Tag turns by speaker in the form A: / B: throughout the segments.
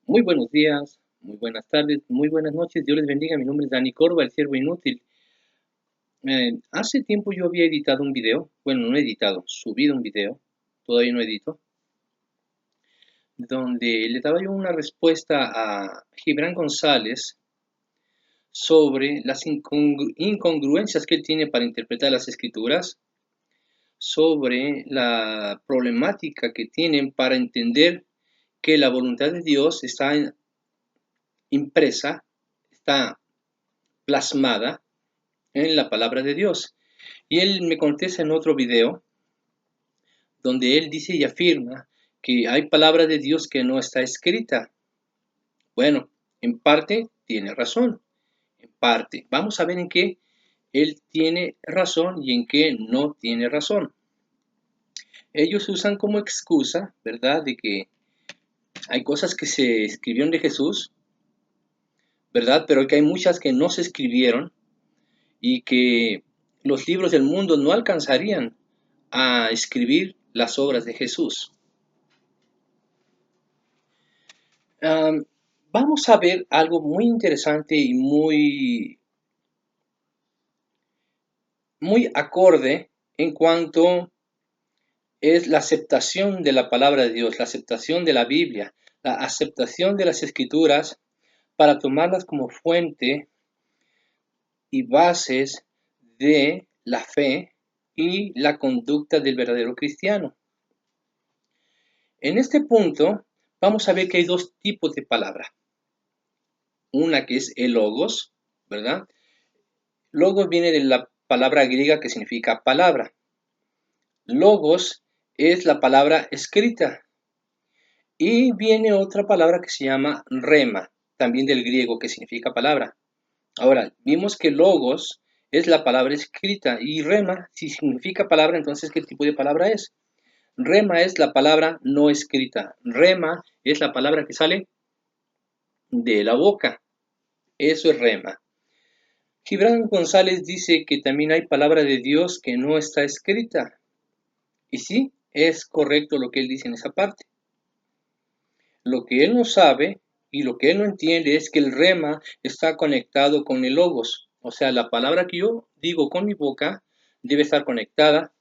A: Muy buenos días, muy buenas tardes, muy buenas noches. Dios les bendiga. Mi nombre es Dani Corva, el siervo inútil. Hace tiempo yo había editado un video. Bueno, no he editado, subido un video. Todavía no edito. Donde le daba yo una respuesta a Gibran González sobre las incongruencias que él tiene para interpretar las escrituras, sobre la problemática que tienen para entender que la voluntad de Dios está impresa, está plasmada en la palabra de Dios. Y él me contesta en otro video donde él dice y afirma que hay palabra de Dios que no está escrita. Bueno, en parte tiene razón, en parte. Vamos a ver en qué él tiene razón y en qué no tiene razón. Ellos usan como excusa, ¿verdad?, de que hay cosas que se escribieron de Jesús, ¿verdad?, pero que hay muchas que no se escribieron y que los libros del mundo no alcanzarían a escribir las obras de Jesús. Vamos a ver algo muy interesante y muy acorde en cuanto es la aceptación de la palabra de Dios, la aceptación de la Biblia, la aceptación de las Escrituras para tomarlas como fuente y bases de la fe y la conducta del verdadero cristiano. En este punto vamos a ver que hay dos tipos de palabra. Una que es el logos, ¿verdad? Logos viene de la palabra griega que significa palabra. Logos es la palabra escrita. Y viene otra palabra que se llama rema, también del griego, que significa palabra. Ahora, vimos que logos es la palabra escrita y rema, si significa palabra, entonces, ¿qué tipo de palabra es? Rema es la palabra no escrita. Rema es la palabra que sale de la boca. Eso es rema. Gibran González dice que también hay palabra de Dios que no está escrita. Y sí, es correcto lo que él dice en esa parte. Lo que él no sabe y lo que él no entiende es que el rema está conectado con el logos. O sea, la palabra que yo digo con mi boca debe estar conectada.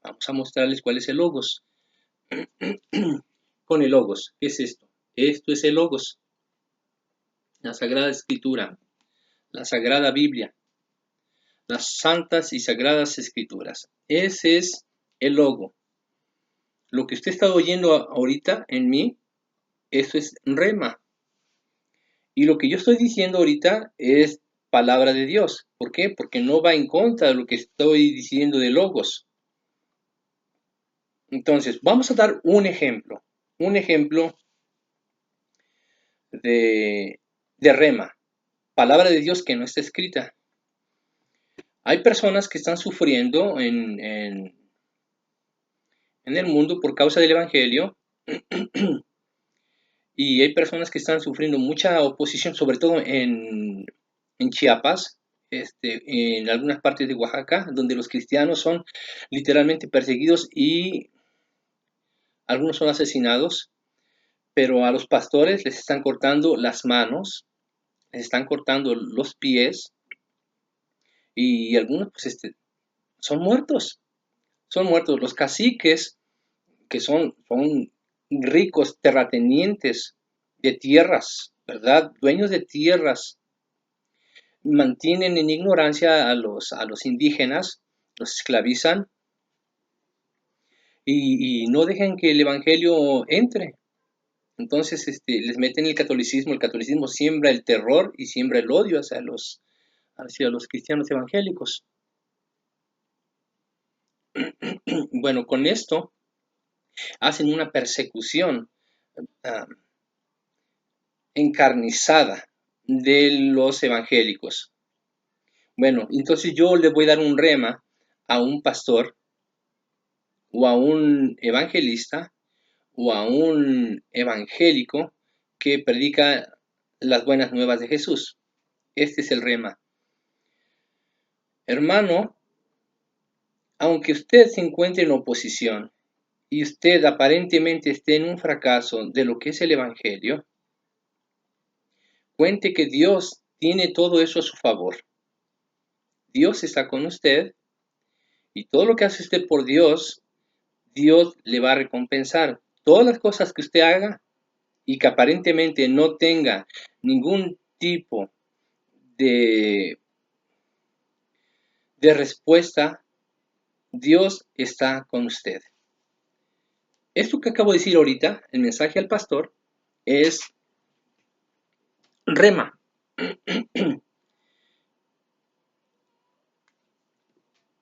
A: Vamos a mostrarles cuál es el logos. Con el logos. ¿Qué es esto? Esto es el logos. La Sagrada Escritura. La Sagrada Biblia. Las santas y sagradas escrituras. Ese es el logo. Lo que usted está oyendo ahorita en mí, eso es rema. Y lo que yo estoy diciendo ahorita es palabra de Dios. ¿Por qué? Porque no va en contra de lo que estoy diciendo de logos. Entonces, vamos a dar un ejemplo. Un ejemplo de rema. Palabra de Dios que no está escrita. Hay personas que están sufriendo en el mundo por causa del Evangelio. Y hay personas que están sufriendo mucha oposición, sobre todo en Chiapas, en algunas partes de Oaxaca, donde los cristianos son literalmente perseguidos y algunos son asesinados, pero a los pastores les están cortando las manos, les están cortando los pies y algunos pues son muertos, son muertos. Los caciques, que son ricos terratenientes de tierras, ¿verdad? Dueños de tierras, mantienen en ignorancia a los indígenas, los esclavizan y no dejan que el evangelio entre. Entonces les meten el catolicismo. El catolicismo siembra el terror y siembra el odio hacia los cristianos evangélicos. Bueno, con esto hacen una persecución uh, encarnizada de los evangélicos. Bueno, entonces yo le voy a dar un rema a un pastor o a un evangelista o a un evangélico que predica las buenas nuevas de Jesús. Este es el rema. Hermano, aunque usted se encuentre en oposición y usted aparentemente esté en un fracaso de lo que es el Evangelio, cuente que Dios tiene todo eso a su favor. Dios está con usted y todo lo que hace usted por Dios, Dios le va a recompensar. Todas las cosas que usted haga y que aparentemente no tenga ningún tipo de, de respuesta, Dios está con usted. Esto que acabo de decir ahorita, el mensaje al pastor, es rema.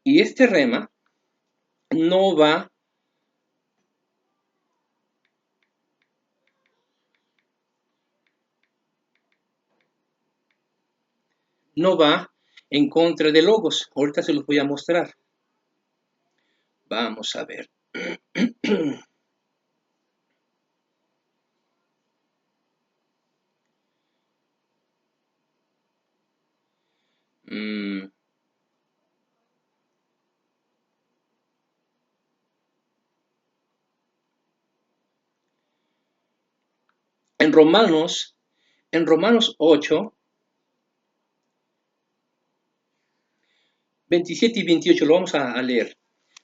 A: Y este rema no va no va en contra de logos. Ahorita se los voy a mostrar. Vamos a ver. Mm, en Romanos 8, 27 y 28 lo vamos a leer.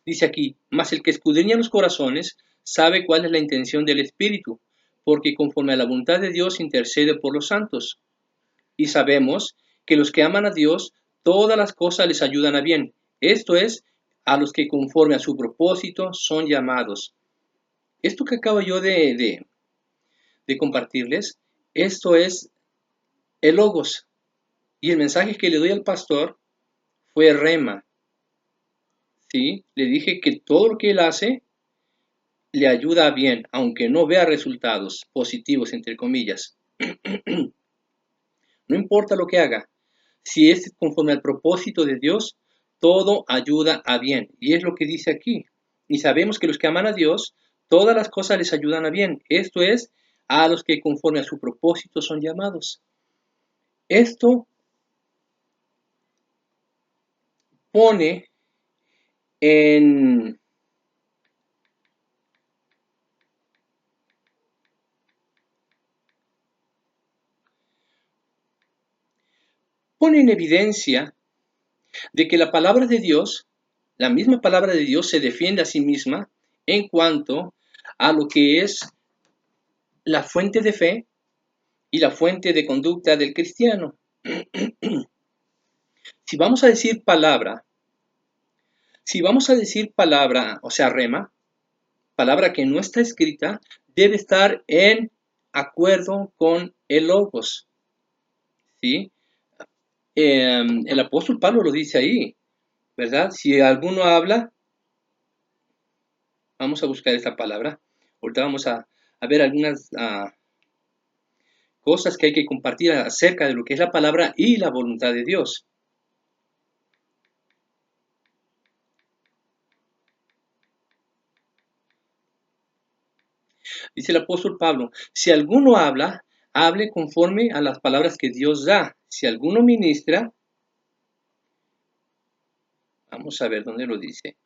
A: Dice aquí, mas el que escudriña los corazones sabe cuál es la intención del Espíritu, porque conforme a la voluntad de Dios intercede por los santos. Y sabemos que los que aman a Dios, todas las cosas les ayudan a bien. Esto es, a los que conforme a su propósito son llamados. Esto que acabo yo de compartirles, esto es el Logos. Y el mensaje que le doy al pastor fue rema. ¿Sí? Le dije que todo lo que él hace le ayuda a bien, aunque no vea resultados positivos, entre comillas. No importa lo que haga, si es conforme al propósito de Dios, todo ayuda a bien. Y es lo que dice aquí. Y sabemos que los que aman a Dios, todas las cosas les ayudan a bien. Esto es, a los que conforme a su propósito son llamados. Esto pone en, pone en evidencia de que la palabra de Dios, la misma palabra de Dios se defiende a sí misma en cuanto a lo que es la fuente de fe y la fuente de conducta del cristiano. Si vamos a decir palabra, si vamos a decir palabra, o sea, rema, palabra que no está escrita, debe estar en acuerdo con el logos, ¿sí? El apóstol Pablo lo dice ahí, ¿verdad? Si alguno habla, vamos a buscar esta palabra. Ahorita vamos a ver algunas cosas que hay que compartir acerca de lo que es la palabra y la voluntad de Dios. Dice el apóstol Pablo, si alguno habla, hable conforme a las palabras que Dios da. Si alguno ministra, vamos a ver dónde lo dice.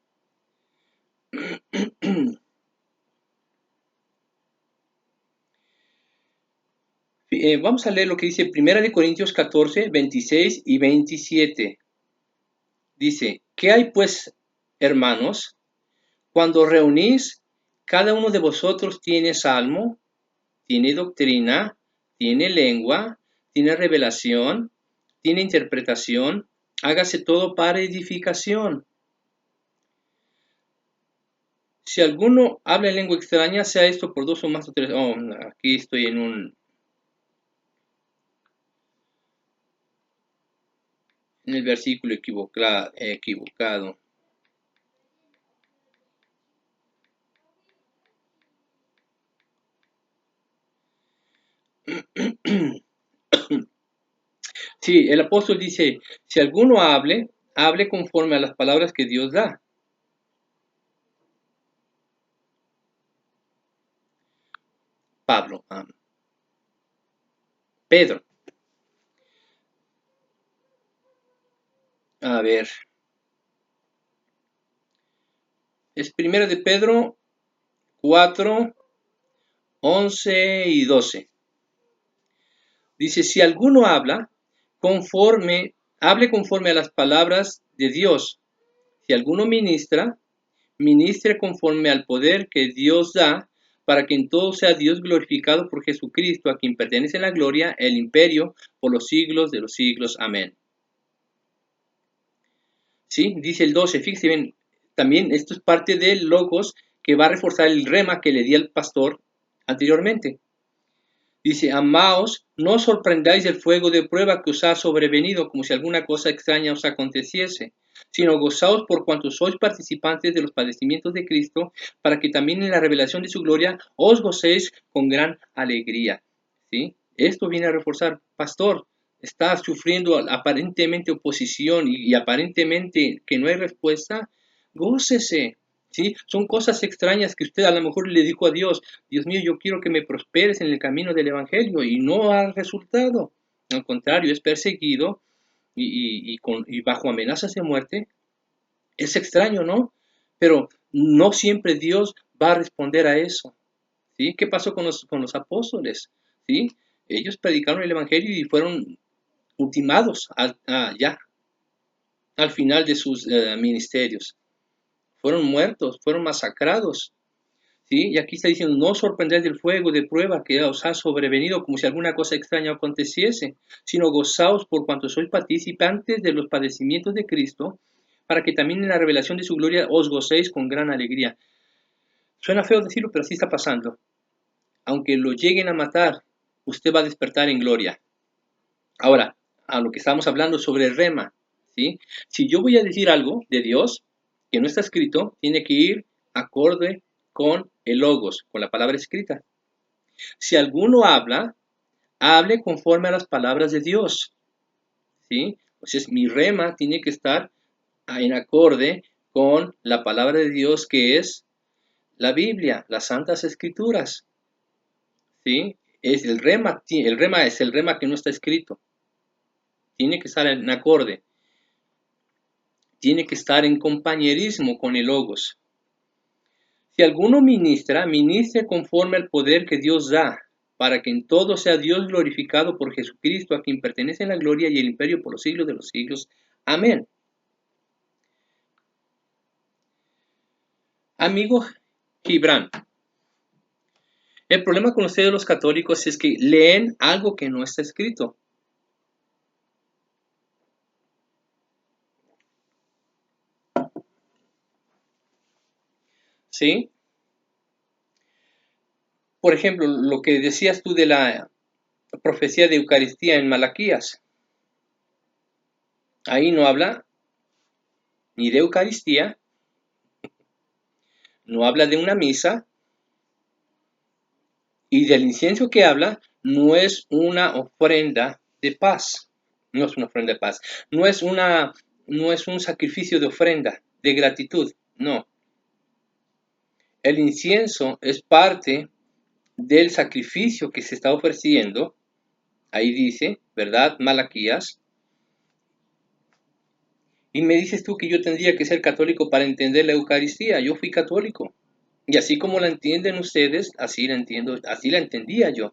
A: Vamos a leer lo que dice 1 Corintios 14, 26 y 27. Dice, ¿qué hay pues, hermanos? Cuando reunís, cada uno de vosotros tiene salmo, tiene doctrina, tiene lengua, tiene revelación, tiene interpretación, hágase todo para edificación. Si alguno habla en lengua extraña, sea esto por dos o más o tres. Oh, aquí estoy en el versículo equivocado. Sí, el apóstol dice, si alguno hable, hable conforme a las palabras que Dios da. Pablo, Pedro. A ver, es primero de Pedro 4, 11 y 12. Dice, si alguno hable conforme a las palabras de Dios. Si alguno ministre conforme al poder que Dios da, para que en todo sea Dios glorificado por Jesucristo, a quien pertenece la gloria, el imperio, por los siglos de los siglos. Amén. ¿Sí? Dice el 12, fíjense bien, también esto es parte del logos que va a reforzar el rema que le di al pastor anteriormente. Dice, amaos, no os sorprendáis del fuego de prueba que os ha sobrevenido, como si alguna cosa extraña os aconteciese, sino gozaos por cuanto sois participantes de los padecimientos de Cristo, para que también en la revelación de su gloria os gocéis con gran alegría. ¿Sí? Esto viene a reforzar, pastor, está sufriendo aparentemente oposición y aparentemente que no hay respuesta, gócese. ¿Sí? Son cosas extrañas que usted a lo mejor le dijo a Dios, Dios mío, yo quiero que me prosperes en el camino del Evangelio, y no ha resultado. Al contrario, es perseguido y bajo amenazas de muerte. Es extraño, ¿no? Pero no siempre Dios va a responder a eso. ¿Sí? ¿Qué pasó con los apóstoles? ¿Sí? Ellos predicaron el Evangelio y fueron ultimados ya al final de sus ministerios. Fueron muertos, fueron masacrados. ¿Sí? Y aquí está diciendo, no os sorprendéis del fuego de prueba que os ha sobrevenido como si alguna cosa extraña aconteciese, sino gozaos por cuanto sois participantes de los padecimientos de Cristo, para que también en la revelación de su gloria os gocéis con gran alegría. Suena feo decirlo, pero así está pasando. Aunque lo lleguen a matar, usted va a despertar en gloria. Ahora, a lo que estamos hablando sobre el rema, ¿sí? Si yo voy a decir algo de Dios que no está escrito, tiene que ir acorde con el logos, con la palabra escrita. Si alguno habla, hable conforme a las palabras de Dios, ¿sí? Entonces mi rema tiene que estar en acorde con la palabra de Dios, que es la Biblia, las Santas Escrituras, ¿sí? Es el rema es el rema que no está escrito. Tiene que estar en acorde. Tiene que estar en compañerismo con el logos. Si alguno ministre conforme al poder que Dios da, para que en todo sea Dios glorificado por Jesucristo, a quien pertenece la gloria y el imperio por los siglos de los siglos. Amén. Amigo Gibran, el problema con ustedes los católicos es que leen algo que no está escrito. ¿Sí? Por ejemplo, lo que decías tú de la profecía de Eucaristía en Malaquías. Ahí no habla ni de Eucaristía, no habla de una misa, y del incienso que habla no es una ofrenda de paz, no es una ofrenda de paz, no es un sacrificio de ofrenda, de gratitud, no. El incienso es parte del sacrificio que se está ofreciendo, ahí dice, ¿verdad? Malaquías. Y me dices tú que yo tendría que ser católico para entender la Eucaristía. Yo fui católico. Y así como la entienden ustedes, así la entiendo, así la entendía yo.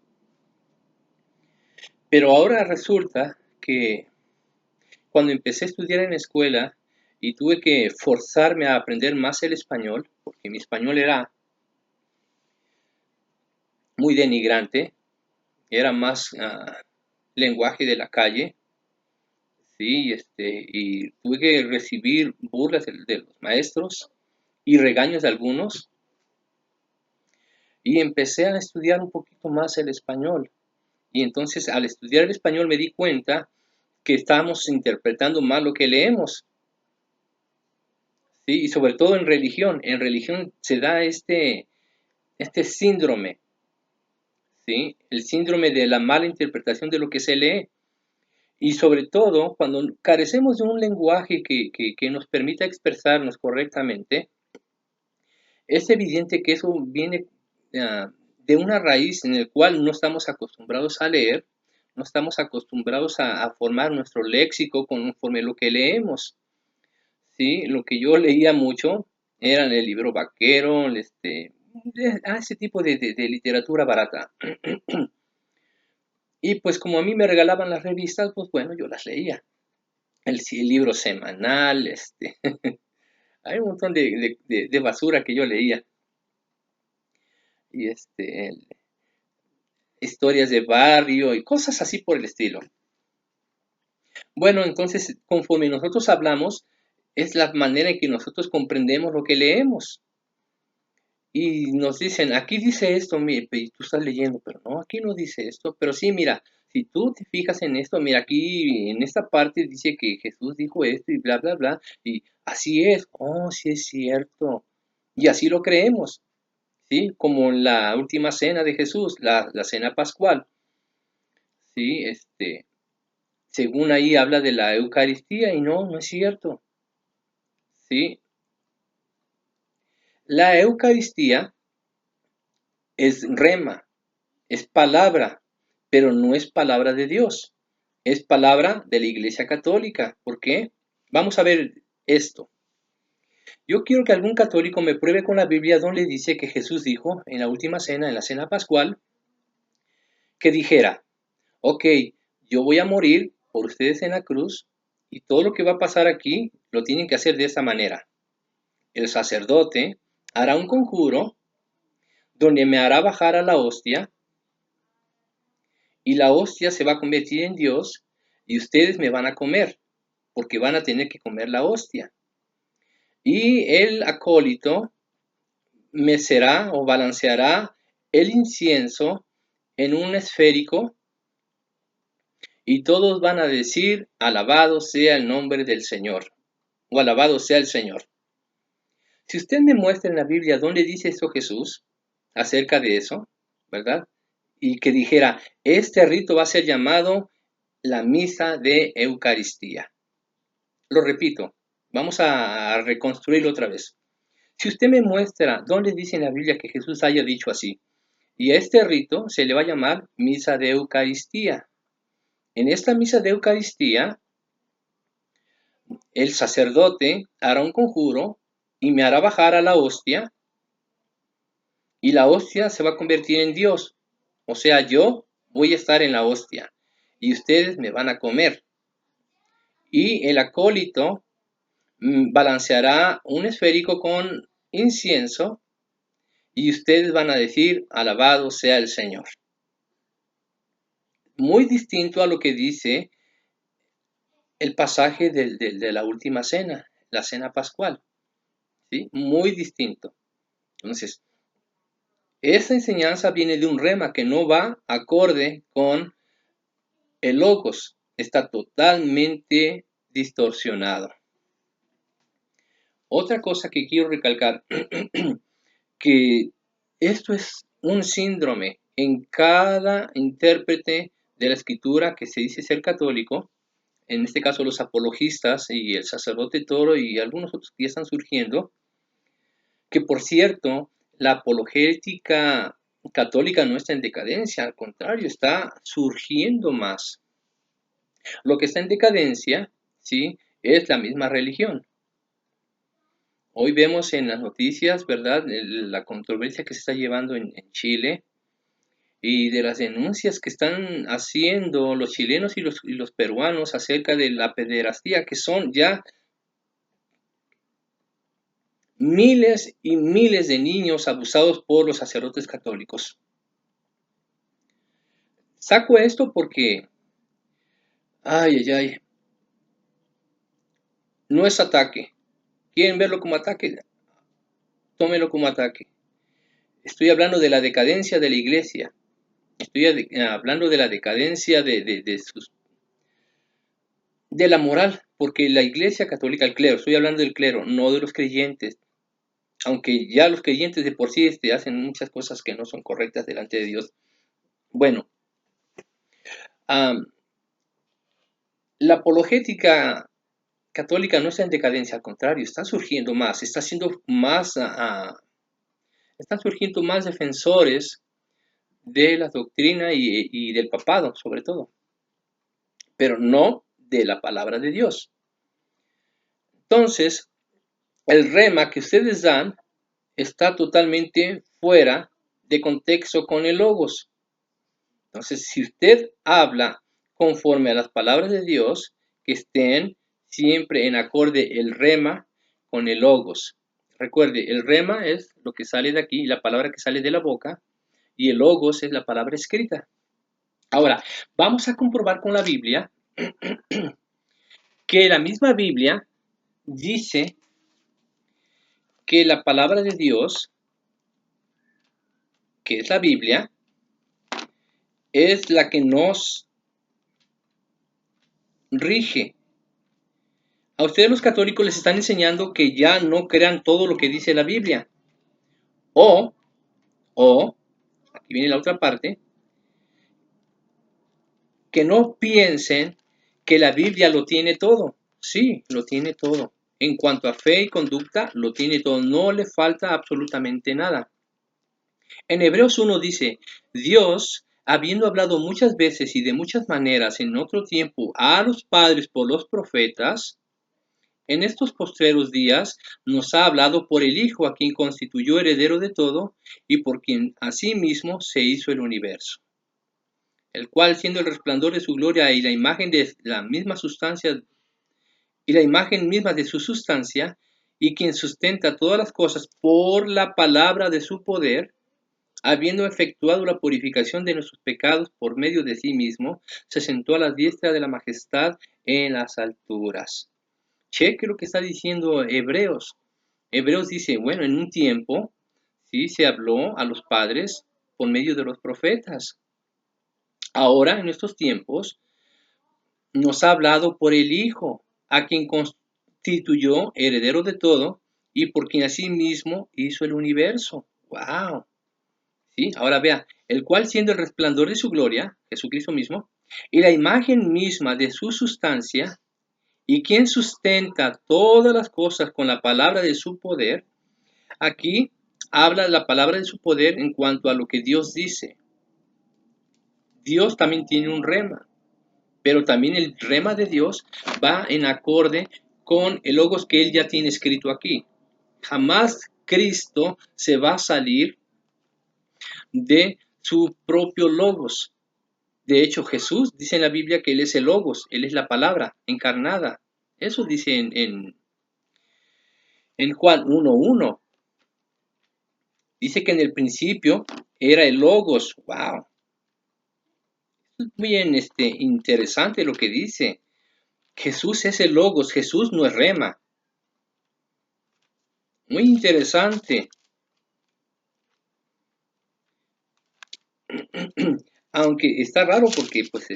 A: Pero ahora resulta que cuando empecé a estudiar en la escuela y tuve que forzarme a aprender más el español, porque mi español era muy denigrante, era más lenguaje de la calle, ¿sí? Y tuve que recibir burlas de los maestros y regaños de algunos, y empecé a estudiar un poquito más el español. Y entonces al estudiar el español me di cuenta que estábamos interpretando mal lo que leemos. ¿Sí? Y sobre todo en religión. En religión se da este síndrome, ¿sí? El síndrome de la mala interpretación de lo que se lee. Y sobre todo, cuando carecemos de un lenguaje que nos permita expresarnos correctamente, es evidente que eso viene de una raíz en la cual no estamos acostumbrados a leer, no estamos acostumbrados a formar nuestro léxico conforme lo que leemos. ¿Sí? Lo que yo leía mucho era el libro vaquero, a ese tipo de literatura barata. Y pues como a mí me regalaban las revistas, pues bueno, yo las leía. El libro semanal, hay un montón de basura que yo leía. Y historias de barrio y cosas así por el estilo. Bueno, entonces, conforme nosotros hablamos, es la manera en que nosotros comprendemos lo que leemos. Y nos dicen, aquí dice esto, y tú estás leyendo, pero no, aquí no dice esto. Pero sí, mira, si tú te fijas en esto, mira, aquí en esta parte dice que Jesús dijo esto y bla, bla, bla. Y así es, oh, sí es cierto. Y así lo creemos, ¿sí? Como en la última cena de Jesús, la cena pascual, ¿sí? Según ahí habla de la Eucaristía y no, no es cierto, ¿sí? La Eucaristía es rema, es palabra, pero no es palabra de Dios, es palabra de la Iglesia Católica. ¿Por qué? Vamos a ver esto. Yo quiero que algún católico me pruebe con la Biblia donde dice que Jesús dijo en la última cena, en la cena pascual, que dijera, ok, yo voy a morir por ustedes en la cruz y todo lo que va a pasar aquí lo tienen que hacer de esta manera. El sacerdote hará un conjuro donde me hará bajar a la hostia y la hostia se va a convertir en Dios y ustedes me van a comer porque van a tener que comer la hostia. Y el acólito mecerá o balanceará el incienso en un esférico y todos van a decir, alabado sea el nombre del Señor o alabado sea el Señor. Si usted me muestra en la Biblia dónde dice esto Jesús acerca de eso, ¿verdad? Y que dijera, este rito va a ser llamado la misa de Eucaristía. Lo repito, vamos a reconstruirlo otra vez. Si usted me muestra dónde dice en la Biblia que Jesús haya dicho así, y a este rito se le va a llamar misa de Eucaristía. En esta misa de Eucaristía, el sacerdote hará un conjuro y me hará bajar a la hostia, y la hostia se va a convertir en Dios. O sea, yo voy a estar en la hostia y ustedes me van a comer. Y el acólito balanceará un esférico con incienso y ustedes van a decir, alabado sea el Señor. Muy distinto a lo que dice el pasaje de la última cena, la cena pascual. ¿Sí? Muy distinto. Entonces, esa enseñanza viene de un rema que no va acorde con el logos. Está totalmente distorsionado. Otra cosa que quiero recalcar, que esto es un síndrome en cada intérprete de la escritura que se dice ser católico, en este caso los apologistas y el sacerdote Toro y algunos otros que ya están surgiendo, que por cierto, la apologética católica no está en decadencia, al contrario, está surgiendo más. Lo que está en decadencia, ¿sí?, es la misma religión. Hoy vemos en las noticias, ¿verdad?, la controversia que se está llevando en Chile y de las denuncias que están haciendo los chilenos y los peruanos acerca de la pederastía, que son ya miles y miles de niños abusados por los sacerdotes católicos. Saco esto porque, no es ataque. ¿Quieren verlo como ataque? Tómelo como ataque. Estoy hablando de la decadencia de la iglesia. Estoy hablando de la decadencia de la moral, porque la iglesia católica, el clero, estoy hablando del clero, no de los creyentes, aunque ya los creyentes de por sí hacen muchas cosas que no son correctas delante de Dios. Bueno, la apologética católica no está en decadencia, al contrario, está surgiendo más, están surgiendo más defensores de la doctrina y del papado, sobre todo, pero no de la palabra de Dios. Entonces, el rema que ustedes dan está totalmente fuera de contexto con el logos. Entonces, si usted habla conforme a las palabras de Dios, que estén siempre en acorde el rema con el logos. Recuerde, el rema es lo que sale de aquí, la palabra que sale de la boca, y el logos es la palabra escrita. Ahora, vamos a comprobar con la Biblia que la misma Biblia dice que la palabra de Dios, que es la Biblia, es la que nos rige. A ustedes los católicos les están enseñando que ya no crean todo lo que dice la Biblia. O, aquí viene la otra parte, que no piensen que la Biblia lo tiene todo. Sí, lo tiene todo. En cuanto a fe y conducta, lo tiene todo. No le falta absolutamente nada. En Hebreos 1 dice, Dios, habiendo hablado muchas veces y de muchas maneras en otro tiempo a los padres por los profetas, en estos postreros días nos ha hablado por el Hijo, a quien constituyó heredero de todo y por quien asimismo se hizo el universo, el cual, siendo el resplandor de su gloria y la imagen de la misma sustancia y la imagen misma de su sustancia, y quien sustenta todas las cosas por la palabra de su poder, habiendo efectuado la purificación de nuestros pecados por medio de sí mismo, se sentó a la diestra de la majestad en las alturas. Cheque lo que está diciendo Hebreos. Hebreos dice, bueno, en un tiempo, sí, se habló a los padres por medio de los profetas. Ahora, en estos tiempos, nos ha hablado por el Hijo, a quien constituyó heredero de todo y por quien asimismo hizo el universo. ¡Wow! ¿Sí? Ahora vea, el cual siendo el resplandor de su gloria, Jesucristo mismo, y la imagen misma de su sustancia, y quien sustenta todas las cosas con la palabra de su poder, aquí habla la palabra de su poder en cuanto a lo que Dios dice. Dios también tiene un rema, pero también el rema de Dios va en acorde con el logos que Él ya tiene escrito aquí. Jamás Cristo se va a salir de su propio logos. De hecho, Jesús dice en la Biblia que Él es el logos, Él es la palabra encarnada. Eso dice en Juan 1:1. Dice que en el principio era el logos. ¡Wow! Es muy interesante lo que dice. Jesús es el logos, Jesús no es rema. Muy interesante. Aunque está raro porque, pues,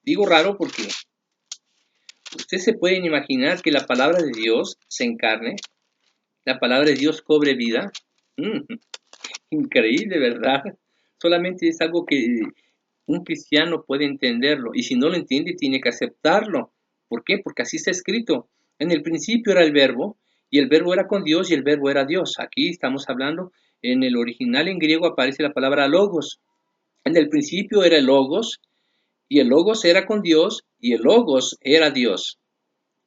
A: digo raro porque ustedes se pueden imaginar que la palabra de Dios se encarne, la palabra de Dios cobre vida. Increíble, ¿verdad? Solamente es algo que un cristiano puede entenderlo, y si no lo entiende, tiene que aceptarlo. ¿Por qué? Porque así está escrito. En el principio era el verbo, y el verbo era con Dios, y el verbo era Dios. Aquí estamos hablando, en el original en griego aparece la palabra logos. En el principio era el logos, y el logos era con Dios, y el logos era Dios.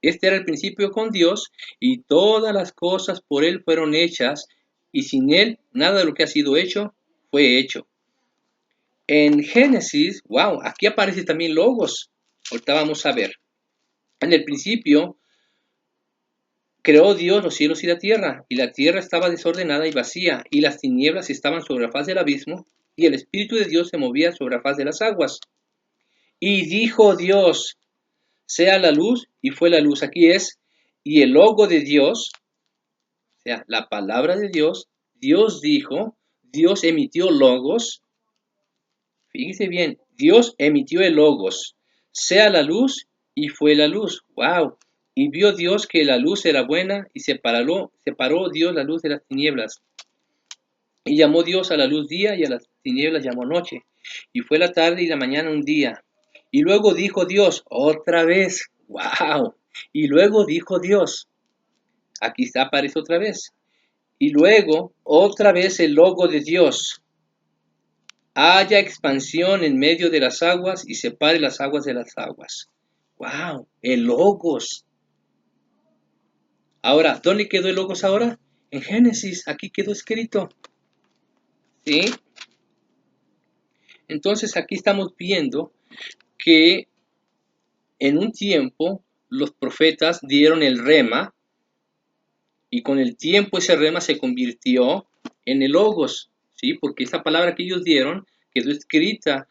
A: Este era el principio con Dios, y todas las cosas por Él fueron hechas, y sin Él nada de lo que ha sido hecho fue hecho. En Génesis, wow, aquí aparece también logos. Ahorita vamos a ver. En el principio creó Dios los cielos y la tierra estaba desordenada y vacía, y las tinieblas estaban sobre la faz del abismo, y el Espíritu de Dios se movía sobre la faz de las aguas. Y dijo Dios, sea la luz, y fue la luz. Aquí es, y el logo de Dios, o sea, la palabra de Dios, Dios dijo, Dios emitió logos. Fíjese bien, Dios emitió el logos, sea la luz, y fue la luz. Wow. Y vio Dios que la luz era buena, y separó Dios la luz de las tinieblas. Y llamó Dios a la luz día, y a las tinieblas llamó noche. Y fue la tarde y la mañana un día. Y luego dijo Dios, otra vez, wow. Y luego dijo Dios, aquí está, aparece otra vez. Y luego, otra vez el logo de Dios. Haya expansión en medio de las aguas y separe las aguas de las aguas. ¡Wow! El logos. Ahora, ¿dónde quedó el logos ahora? En Génesis, aquí quedó escrito, ¿sí? Entonces aquí estamos viendo que en un tiempo los profetas dieron el rema y con el tiempo ese rema se convirtió en el logos, ¿sí? Porque esa palabra que ellos dieron quedó escrita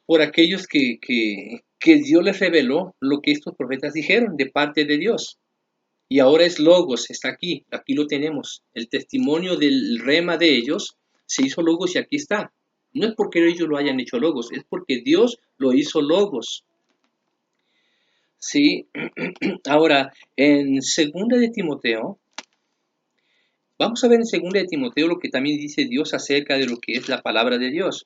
A: por aquellos que Dios les reveló lo que estos profetas dijeron de parte de Dios. Y ahora es logos, está aquí lo tenemos. El testimonio del rema de ellos se hizo logos y aquí está. No es porque ellos lo hayan hecho logos, es porque Dios lo hizo logos. Sí, ahora en segunda de Timoteo, vamos a ver en segunda de Timoteo lo que también dice Dios acerca de lo que es la palabra de Dios.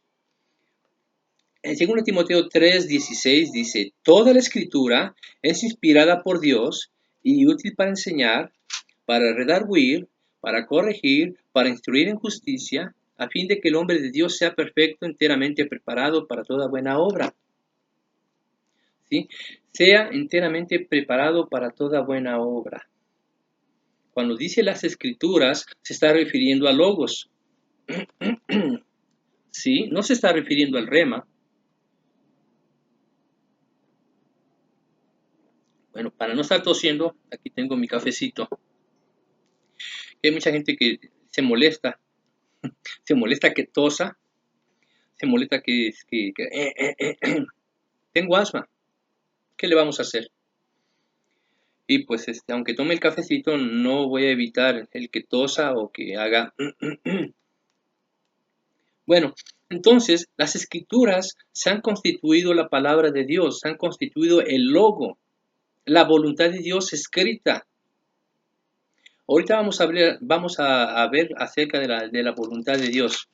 A: En 2 Timoteo 3:16 dice, toda la escritura es inspirada por Dios y útil para enseñar, para redarguir, para corregir, para instruir en justicia, a fin de que el hombre de Dios sea perfecto, enteramente preparado para toda buena obra. ¿Sí? Sea enteramente preparado para toda buena obra. Cuando dice las escrituras, se está refiriendo a logos. ¿Sí? No se está refiriendo al rema. Bueno, para no estar tosiendo, aquí tengo mi cafecito. Hay mucha gente que se molesta que tosa, se molesta tengo asma, ¿qué le vamos a hacer? Y pues aunque tome el cafecito, no voy a evitar el que tosa o que haga. Bueno, entonces las escrituras se han constituido la palabra de Dios, se han constituido el logo, la voluntad de Dios escrita. Ahorita vamos a ver acerca de la voluntad de Dios.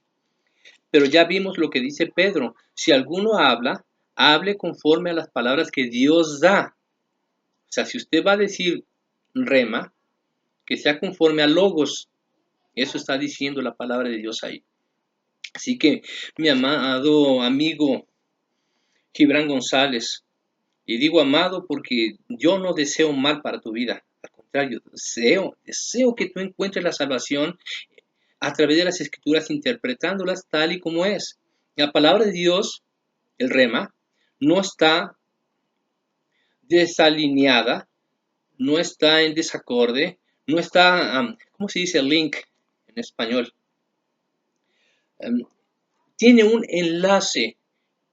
A: Pero ya vimos lo que dice Pedro. Si alguno habla, hable conforme a las palabras que Dios da. O sea, si usted va a decir rema, que sea conforme a logos. Eso está diciendo la palabra de Dios ahí. Así que, mi amado amigo Gibran González, y digo amado porque yo no deseo mal para tu vida. Al contrario, deseo que tú encuentres la salvación a través de las escrituras, interpretándolas tal y como es. La palabra de Dios, el rema, no está desalineada, no está en desacorde, no está, ¿cómo se dice link en español? Tiene un enlace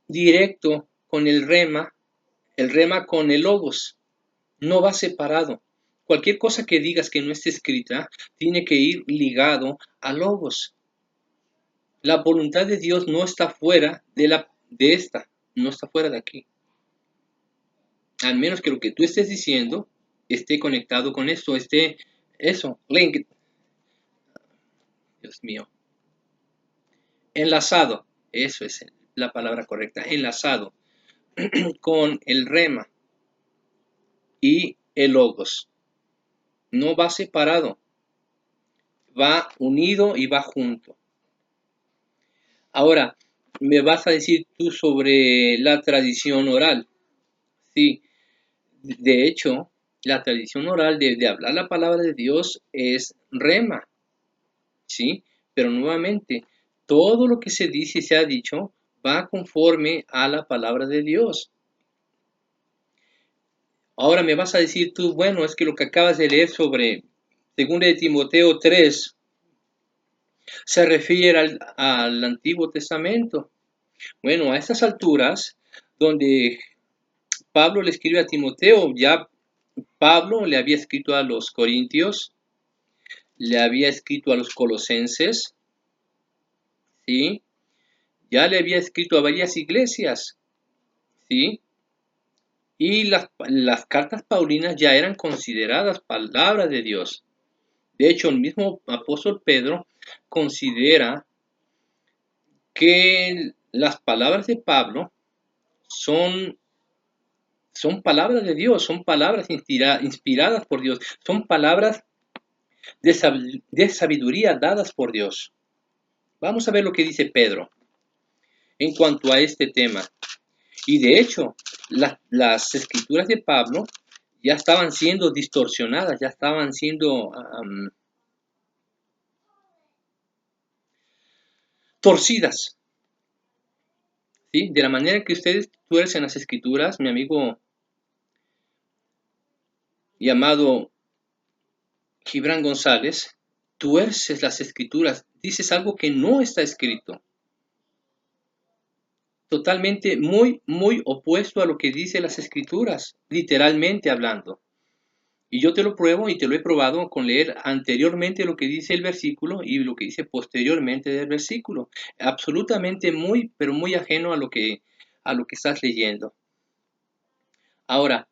A: directo con el rema con el logos, no va separado. Cualquier cosa que digas que no esté escrita, tiene que ir ligado a logos. La voluntad de Dios no está fuera de esta, no está fuera de aquí. Al menos que lo que tú estés diciendo esté conectado con esto, linked, Dios mío, enlazado, eso es la palabra correcta, enlazado con el rema y el logos. No va separado, va unido y va junto. Ahora, me vas a decir tú sobre la tradición oral. Sí, de hecho, la tradición oral de hablar la palabra de Dios es rema, ¿sí? Pero nuevamente, todo lo que se dice y se ha dicho va conforme a la palabra de Dios. Ahora me vas a decir tú, bueno, es que lo que acabas de leer sobre 2 de Timoteo 3 se refiere al Antiguo Testamento. Bueno, a estas alturas, donde Pablo le escribe a Timoteo, ya Pablo le había escrito a los Corintios, le había escrito a los Colosenses, ¿sí? Ya le había escrito a varias iglesias, ¿sí? Y las cartas paulinas ya eran consideradas palabra de Dios. De hecho, el mismo apóstol Pedro considera que las palabras de Pablo son palabras de Dios, son palabras inspiradas por Dios, son palabras de sabiduría dadas por Dios. Vamos a ver lo que dice Pedro en cuanto a este tema. Y de hecho, las escrituras de Pablo ya estaban siendo distorsionadas, ya estaban siendo torcidas, ¿sí? De la manera que ustedes tuercen las escrituras, mi amigo llamado Gibran González, tuerces las escrituras, dices algo que no está escrito, totalmente muy opuesto a lo que dice las escrituras, literalmente hablando. Y yo te lo pruebo y te lo he probado con leer anteriormente lo que dice el versículo y lo que dice posteriormente del versículo. Absolutamente pero muy ajeno a lo que estás leyendo. Ahora,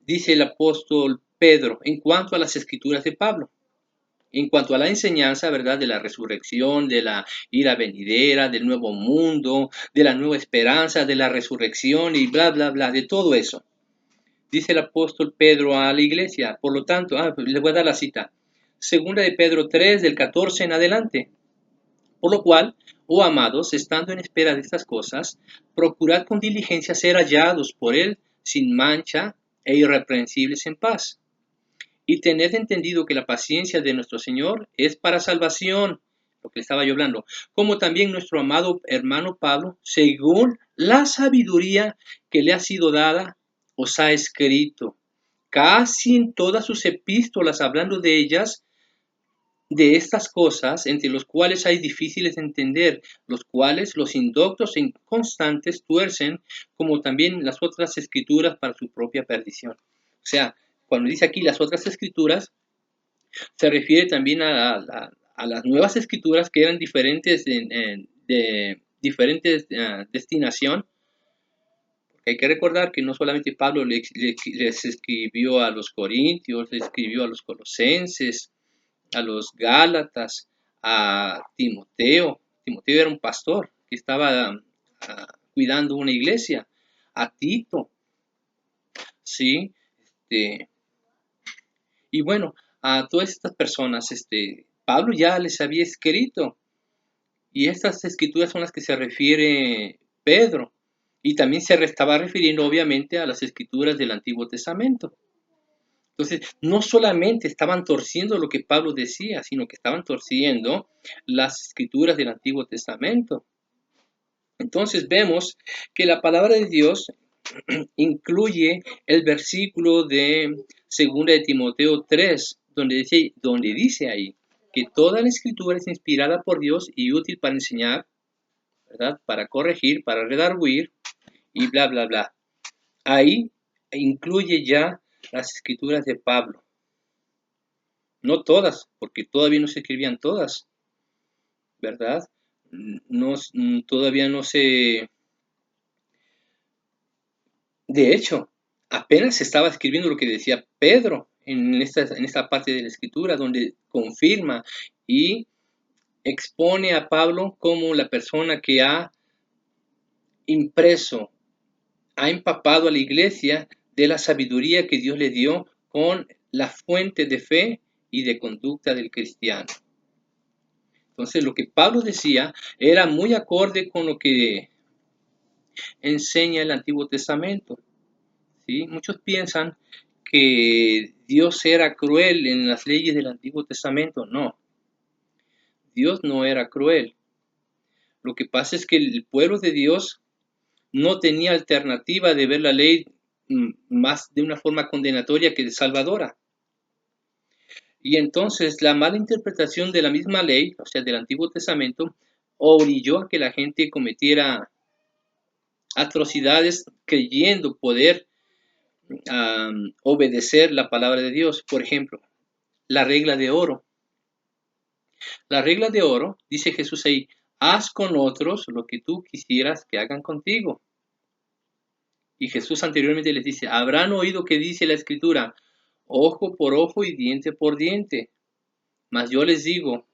A: dice el apóstol Pedro, en cuanto a las escrituras de Pablo, en cuanto a la enseñanza, ¿verdad?, de la resurrección, de la ira venidera, del nuevo mundo, de la nueva esperanza, de la resurrección y bla, bla, bla, de todo eso. Dice el apóstol Pedro a la iglesia, por lo tanto, le voy a dar la cita, segunda de Pedro 3, del 14 en adelante. Por lo cual, oh amados, estando en espera de estas cosas, procurad con diligencia ser hallados por él sin mancha e irreprensibles en paz. Y tened entendido que la paciencia de nuestro Señor es para salvación, lo que estaba yo hablando, como también nuestro amado hermano Pablo, según la sabiduría que le ha sido dada, os ha escrito, casi en todas sus epístolas, hablando de ellas, de estas cosas, entre los cuales hay difíciles de entender, los cuales los indoctos e inconstantes tuercen, como también las otras escrituras para su propia perdición. O sea, cuando dice aquí las otras escrituras, se refiere también a las nuevas escrituras que eran diferentes de diferentes destinación. Hay que recordar que no solamente Pablo les escribió a los corintios, les escribió a los colosenses, a los gálatas, a Timoteo. Timoteo era un pastor que estaba cuidando una iglesia, a Tito, ¿sí? Y bueno, a todas estas personas, Pablo ya les había escrito, y estas escrituras son las que se refiere Pedro, y también se estaba refiriendo obviamente a las escrituras del Antiguo Testamento. Entonces, no solamente estaban torciendo lo que Pablo decía, sino que estaban torciendo las escrituras del Antiguo Testamento. Entonces vemos que la palabra de Dios incluye el versículo de 2 de Timoteo 3, donde dice ahí que toda la escritura es inspirada por Dios y útil para enseñar, ¿verdad?, para corregir, para redarguir y bla, bla, bla. Ahí incluye ya las escrituras de Pablo. No todas, porque todavía no se escribían todas, ¿verdad? No, todavía no se... De hecho, apenas se estaba escribiendo lo que decía Pedro en esta parte de la escritura, donde confirma y expone a Pablo como la persona que ha impreso, ha empapado a la iglesia de la sabiduría que Dios le dio con la fuente de fe y de conducta del cristiano. Entonces, lo que Pablo decía era muy acorde con lo que enseña el Antiguo Testamento. ¿Sí? Muchos piensan que Dios era cruel en las leyes del Antiguo Testamento. No, Dios no era cruel. Lo que pasa es que el pueblo de Dios no tenía alternativa de ver la ley más de una forma condenatoria que de salvadora. Y entonces la mala interpretación de la misma ley, o sea, del Antiguo Testamento, orilló a que la gente cometiera atrocidades creyendo poder obedecer la palabra de Dios. Por ejemplo, la regla de oro. La regla de oro, dice Jesús ahí, haz con otros lo que tú quisieras que hagan contigo. Y Jesús anteriormente les dice, habrán oído que dice la Escritura, ojo por ojo y diente por diente. Mas yo les digo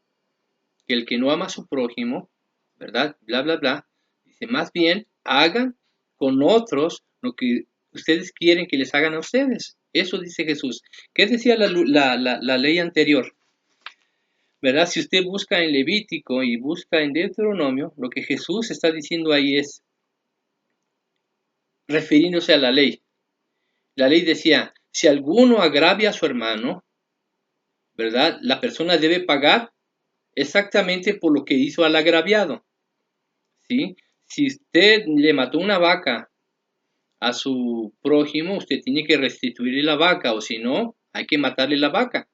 A: que el que no ama a su prójimo, ¿verdad? Bla, bla, bla. Dice, más bien, hagan con otros lo que ustedes quieren que les hagan a ustedes. Eso dice Jesús. ¿Qué decía la ley anterior? ¿Verdad? Si usted busca en Levítico y busca en Deuteronomio, lo que Jesús está diciendo ahí es, refiriéndose a la ley. La ley decía, si alguno agravia a su hermano, ¿verdad? La persona debe pagar exactamente por lo que hizo al agraviado, ¿sí? Si usted le mató una vaca a su prójimo, usted tiene que restituirle la vaca, o si no, hay que matarle la vaca.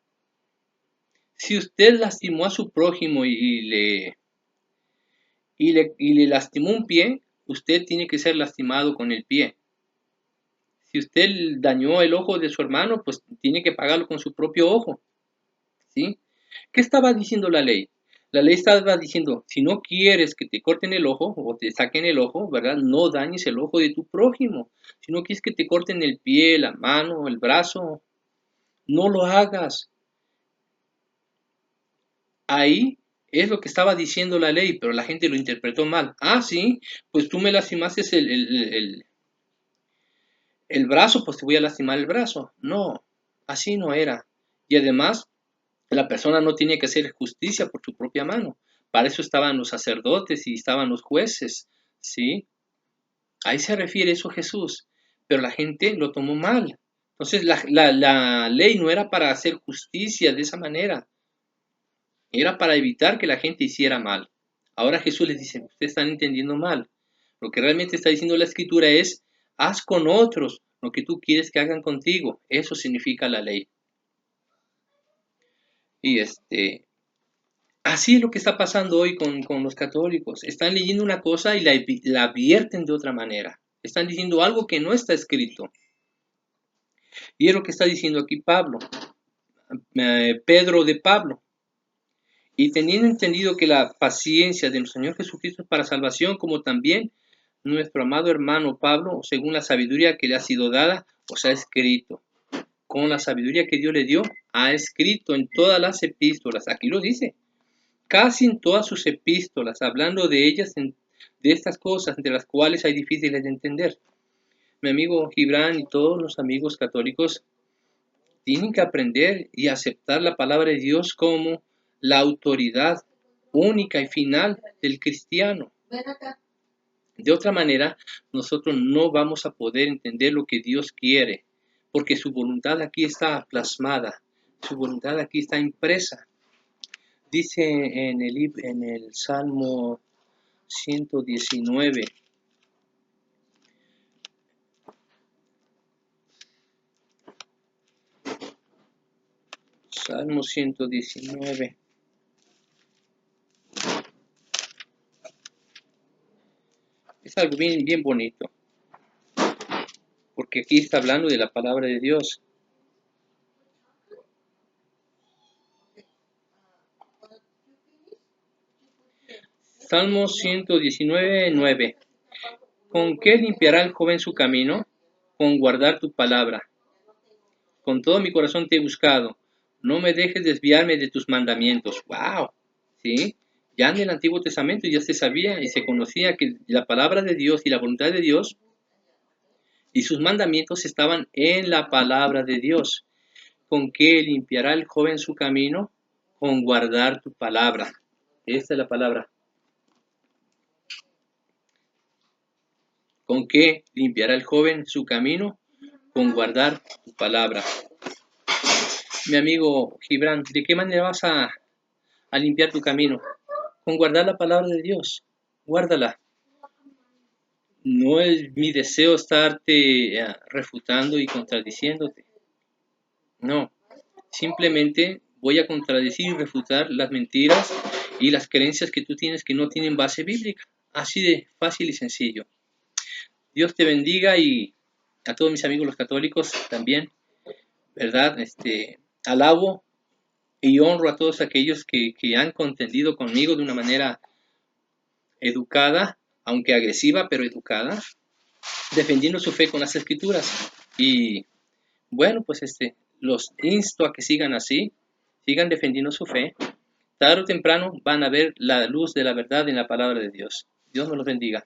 A: Si usted lastimó a su prójimo y le lastimó un pie, usted tiene que ser lastimado con el pie. Si usted dañó el ojo de su hermano, pues tiene que pagarlo con su propio ojo, ¿sí? ¿Qué estaba diciendo la ley? La ley estaba diciendo, si no quieres que te corten el ojo o te saquen el ojo, ¿verdad? No dañes el ojo de tu prójimo. Si no quieres que te corten el pie, la mano, el brazo, no lo hagas. Ahí es lo que estaba diciendo la ley, pero la gente lo interpretó mal. Ah, sí, pues tú me lastimaste el brazo, pues te voy a lastimar el brazo. No, así no era. Y además, la persona no tiene que hacer justicia por su propia mano. Para eso estaban los sacerdotes y estaban los jueces, ¿sí? Ahí se refiere eso Jesús. Pero la gente lo tomó mal. Entonces, la ley no era para hacer justicia de esa manera. Era para evitar que la gente hiciera mal. Ahora Jesús les dice, ustedes están entendiendo mal. Lo que realmente está diciendo la Escritura es, haz con otros lo que tú quieres que hagan contigo. Eso significa la ley. Y así es lo que está pasando hoy con los católicos. Están leyendo una cosa y la advierten de otra manera. Están diciendo algo que no está escrito. Y es lo que está diciendo aquí Pablo, Pedro de Pablo. Y teniendo entendido que la paciencia de nuestro Señor Jesucristo es para salvación, como también nuestro amado hermano Pablo, según la sabiduría que le ha sido dada, os ha escrito. Con la sabiduría que Dios le dio, ha escrito en todas las epístolas. Aquí lo dice. Casi en todas sus epístolas, hablando de ellas, de estas cosas, entre las cuales hay difíciles de entender. Mi amigo Gibran y todos los amigos católicos tienen que aprender y aceptar la palabra de Dios como la autoridad única y final del cristiano. De otra manera, nosotros no vamos a poder entender lo que Dios quiere, porque su voluntad aquí está plasmada, su voluntad aquí está impresa. Dice en el Salmo 119, Salmo 119. Es algo bien, bien bonito, porque aquí está hablando de la palabra de Dios. Salmo 119, 9. ¿Con qué limpiará el joven su camino? Con guardar tu palabra. Con todo mi corazón te he buscado. No me dejes desviarme de tus mandamientos. ¡Wow! ¿Sí? Ya en el Antiguo Testamento ya se sabía y se conocía que la palabra de Dios y la voluntad de Dios y sus mandamientos estaban en la palabra de Dios. ¿Con qué limpiará el joven su camino? Con guardar tu palabra. Esta es la palabra. ¿Con qué limpiará el joven su camino? Con guardar tu palabra. Mi amigo Gibran, ¿de qué manera vas a limpiar tu camino? Con guardar la palabra de Dios. Guárdala. No es mi deseo estarte refutando y contradiciéndote. No. Simplemente voy a contradecir y refutar las mentiras y las creencias que tú tienes que no tienen base bíblica. Así de fácil y sencillo. Dios te bendiga y a todos mis amigos los católicos también, ¿verdad? Alabo y honro a todos aquellos que han contendido conmigo de una manera educada, aunque agresiva, pero educada, defendiendo su fe con las escrituras. Y bueno, pues los insto a que sigan así, sigan defendiendo su fe. Tarde o temprano van a ver la luz de la verdad en la palabra de Dios. Dios nos los bendiga.